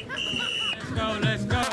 Let's go, let's go.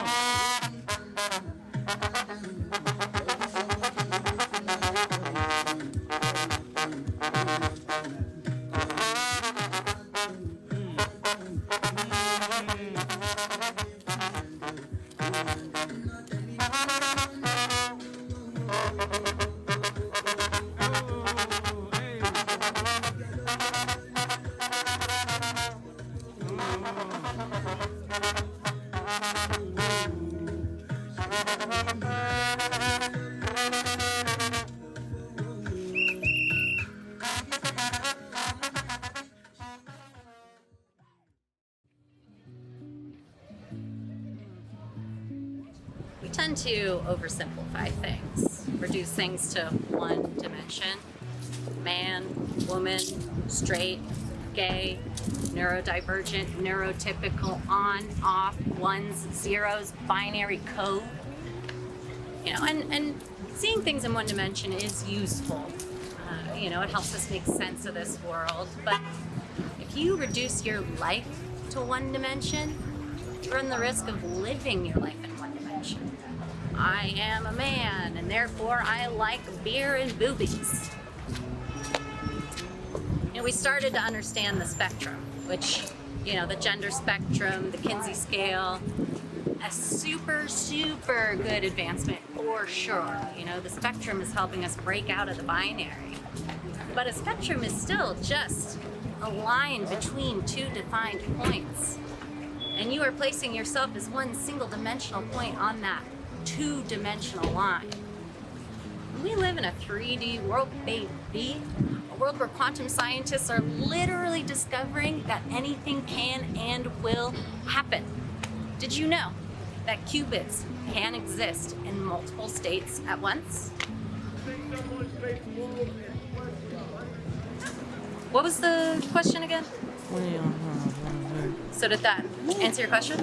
We tend to oversimplify things, reduce things to one dimension. Man, woman, straight, gay, neurodivergent, neurotypical, on, off, ones, zeros, binary code. You know, and seeing things in one dimension is useful. You know, it helps us make sense of this world. But if you reduce your life to one dimension, you run the risk of living your life in one dimension. I am a man, and therefore I like beer and boobies. You know, we started to understand the spectrum, which, you know, the gender spectrum, the Kinsey scale, a super, super good advancement for sure. You know, the spectrum is helping us break out of the binary. But a spectrum is still just a line between two defined points. And you are placing yourself as one single dimensional point on that two-dimensional line. We live in a 3D world, baby. A world where quantum scientists are literally discovering that anything can and will happen. Did you know that qubits can exist in multiple states at once? What was the question again? So did that answer your question?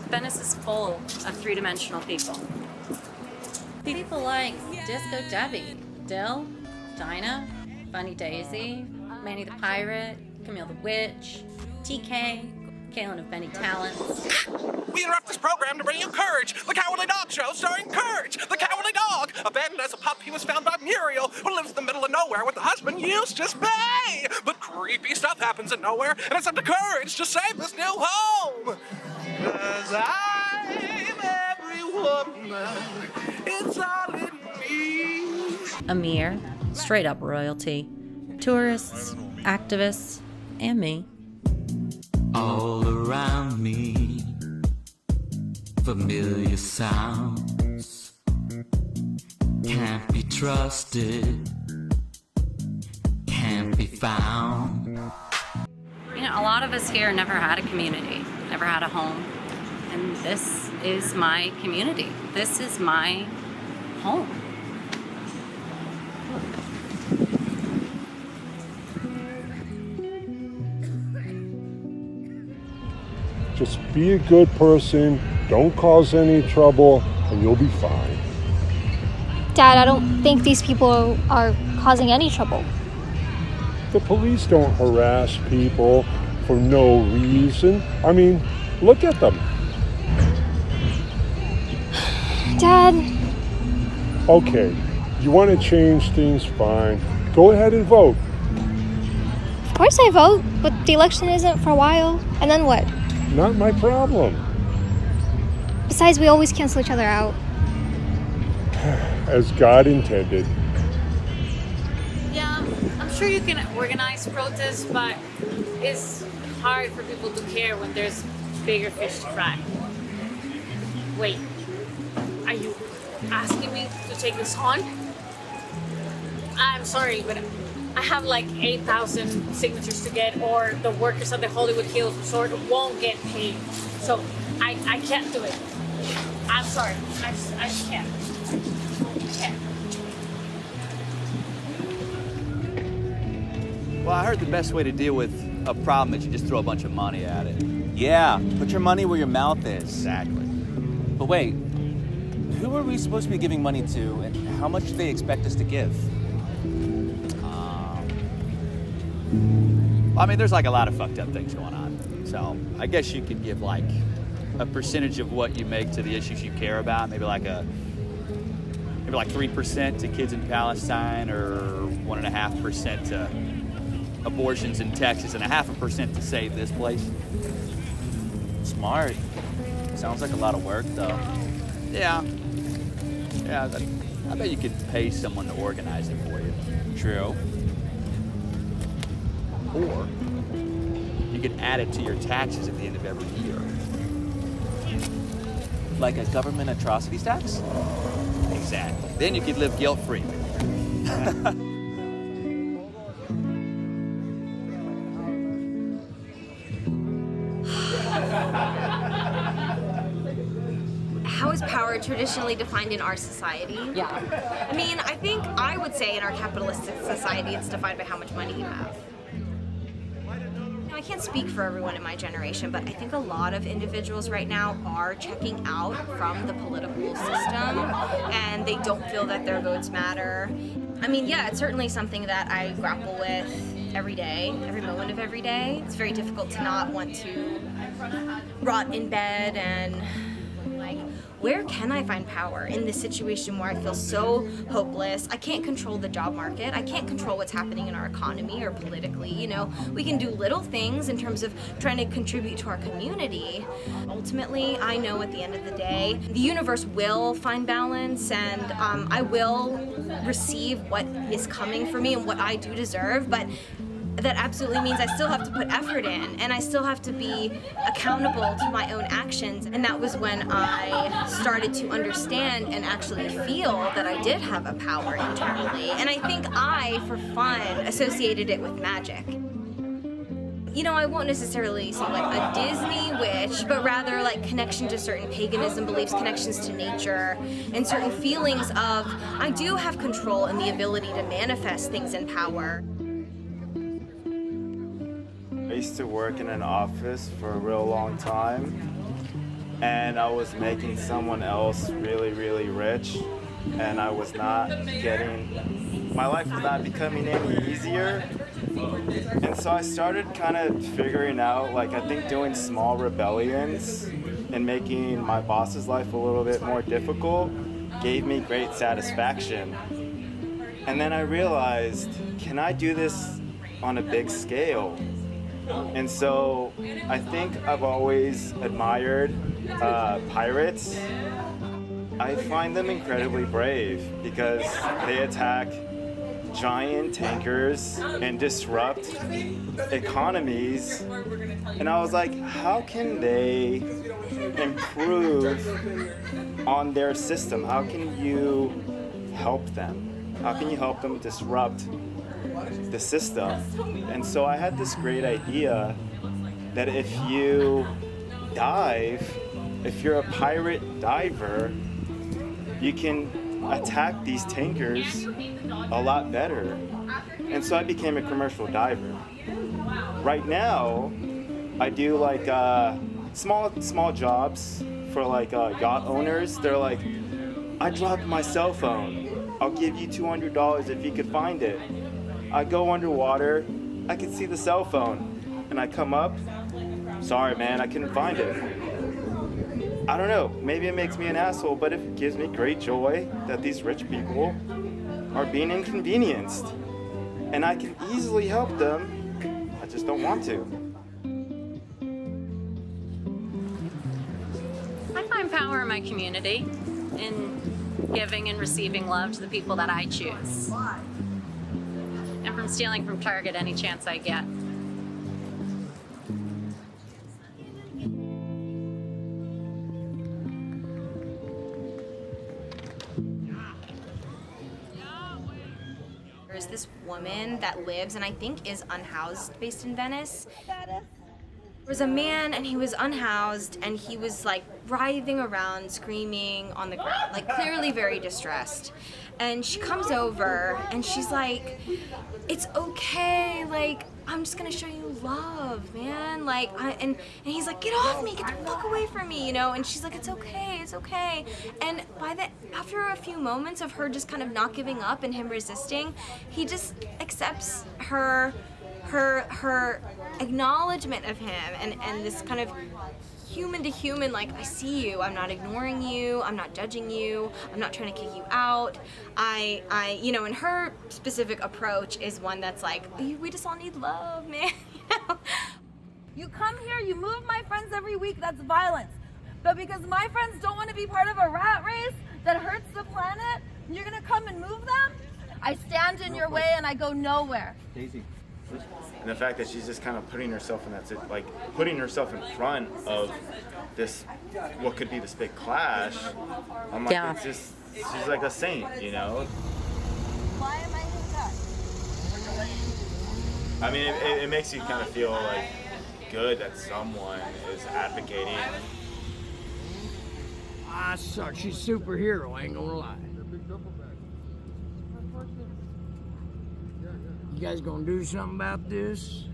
Venice is full of three-dimensional people. People like Disco Debbie, Dill, Dinah, Bunny Daisy, Manny the Pirate, Camille the Witch, TK, Caylon of Benny Talents. We interrupt this program to bring you Courage, the Cowardly Dog Show starring Courage, the Cowardly Dog. Abandoned as a pup, he was found by Muriel, who lives in the middle of nowhere with the husband used to spay. But creepy stuff happens in nowhere, and it's up to Courage to save this new home. 'Cause I'm every woman, it's all in me. Amir, straight up royalty. Tourists, activists, and me. All around me, familiar sounds can't be trusted, can't be found. You know, a lot of us here never had a community, never had a home. And this is my community. This is my home. Just be a good person, don't cause any trouble, and you'll be fine. Dad, I don't think these people are causing any trouble. The police don't harass people for no reason. I mean, look at them. Dad. Okay, you want to change things, fine. Go ahead and vote. Of course I vote, but the election isn't for a while. And then what? Not my problem. Besides, we always cancel each other out. As God intended. Yeah, I'm sure you can organize protests, but it's hard for people to care when there's bigger fish to fry. Wait, are you asking me to take this on? I'm sorry, but I have like 8,000 signatures to get, or the workers at the Hollywood Hills Resort won't get paid. So I can't do it. I'm sorry, I just can't. Well, I heard the best way to deal with a problem is you just throw a bunch of money at it. Yeah, put your money where your mouth is. Exactly. But wait, who are we supposed to be giving money to, and how much do they expect us to give? I mean, there's like a lot of fucked up things going on. So I guess you could give like a percentage of what you make to the issues you care about. Maybe like 3% to kids in Palestine, or 1.5% to abortions in Texas, and 0.5% to save this place. Smart. Sounds like a lot of work, though. Yeah. Yeah, I bet you could pay someone to organize it for you. True. Or you could add it to your taxes at the end of every year. Like a government atrocities tax? Exactly. Then you could live guilt-free. How is power traditionally defined in our society? Yeah. I mean, I would say in our capitalistic society, it's defined by how much money you have. I can't speak for everyone in my generation, but I think a lot of individuals right now are checking out from the political system, and they don't feel that their votes matter. I mean, yeah, it's certainly something that I grapple with every day, every moment of every day. It's very difficult to not want to rot in bed and like, where can I find power in this situation where I feel so hopeless? I can't control the job market. I can't control what's happening in our economy or politically. You know, we can do little things in terms of trying to contribute to our community. Ultimately, I know at the end of the day, the universe will find balance, and I will receive what is coming for me and what I do deserve, but that absolutely means I still have to put effort in, and I still have to be accountable to my own actions. And that was when I started to understand and actually feel that I did have a power internally. And I think I, for fun, associated it with magic. You know, I won't necessarily say like a Disney witch, but rather like connection to certain paganism beliefs, connections to nature, and certain feelings of I do have control and the ability to manifest things in power. I used to work in an office for a real long time, and I was making someone else really, really rich, and I was not getting, my life was not becoming any easier. And so I started kind of figuring out, like, I think doing small rebellions and making my boss's life a little bit more difficult gave me great satisfaction. And then I realized, can I do this on a big scale? And so I think I've always admired pirates. I find them incredibly brave because they attack giant tankers and disrupt economies. And I was like, how can they improve on their system? How can you help them? How can you help them disrupt the system? And so I had this great idea that if you dive, if you're a pirate diver, you can attack these tankers a lot better. And so I became a commercial diver. Right now, I do like small jobs for like yacht owners. They're like, I dropped my cell phone. I'll give you $200 if you could find it. I go underwater, I can see the cell phone, and I come up, sorry man, I couldn't find it. I don't know, maybe it makes me an asshole, but it gives me great joy that these rich people are being inconvenienced. And I can easily help them, I just don't want to. I find power in my community, in giving and receiving love to the people that I choose. And from stealing from Target any chance I get. There's this woman that lives and I think is unhoused based in Venice. There was a man and he was unhoused and he was like writhing around, screaming on the ground, like clearly very distressed. And she comes over and she's like, it's okay, like, I'm just gonna show you love, man. Like, and he's like, get off me, get the fuck away from me, you know? And she's like, it's okay, it's okay. And after a few moments of her just kind of not giving up and him resisting, he just accepts her her acknowledgement of him and this kind of human to human, like, I see you, I'm not ignoring you, I'm not judging you, I'm not trying to kick you out. I you know, and her specific approach is one that's like, we just all need love, man. You come here, you move my friends every week, that's violence. But because my friends don't want to be part of a rat race that hurts the planet, you're gonna come and move them? I stand in your way and I go nowhere. Daisy. And the fact that she's just kind of putting herself in that, like putting herself in front of this, what could be this big clash. I'm like, Yeah. it's just, she's like a saint, you know? Why am I here? I mean, it makes you kind of feel like good that someone is advocating. Ah, suck. She's a superhero, I ain't gonna lie. You guys gonna do something about this?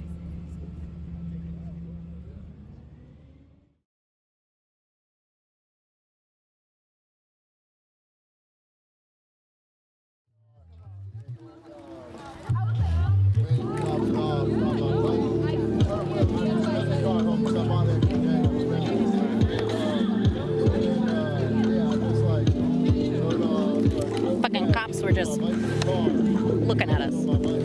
Fucking cops were just looking at us.